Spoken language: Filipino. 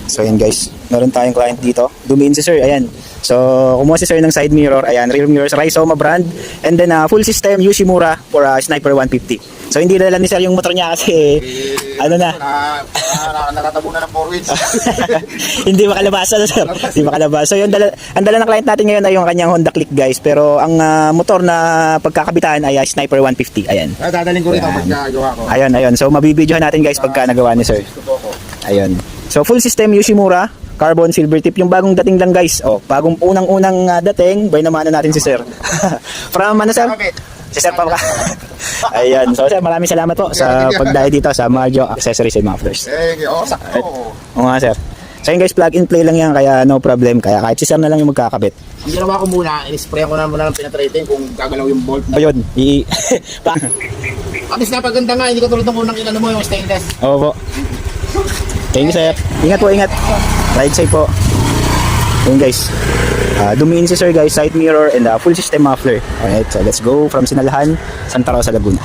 So ayan guys, meron tayong client dito. Dumiin si sir, ayan. So kumuha si sir ng side mirror, ayan, rear mirrors, Rhizoma brand. And then full system Yoshimura for Sniper 150. So hindi dala ni sir yung motor niya kasi ano na. Nakatabo na ng 4 wheels. Hindi makalabasa sir. Hindi makalabasa. So yung ang dala ng client natin ngayon ay yung kanyang Honda Click guys. Pero ang motor na pagkakabitaan ay Sniper 150. Ayan. Dadaling ko rin ang pagkagawa ko. Ayun. So mabibidyohan natin guys pagka nagawa ni sir. Ayun. So full system Yoshimura, carbon silver tip, yung bagong dating lang guys. Oh, bagong unang dating, bay naman natin si sir. From ano sir? Si sir pa ba? Ayan. So sir, maraming salamat po sa pagdaya dito sa Marjo Accessories and Mufflers. Thank you. Sakto. Oo nga sir. So yun guys, plug and play lang yan, kaya no problem. Kaya kahit si sir na lang yung magkakabit. Ang ginawa ko muna, in-spray ko na muna ng penetrating kung gagalaw yung bolt. Ayun. At least napaganda nga, hindi ko tulad ng unang inano mo yung stainless. Oo po. Thank you sir. Ingat po, ingat. Ride safe po. Yun guys. Dumiin si sir guys, side mirror and full system muffler. Alright, so let's go from Sinalahan, Santa Rosa, Laguna.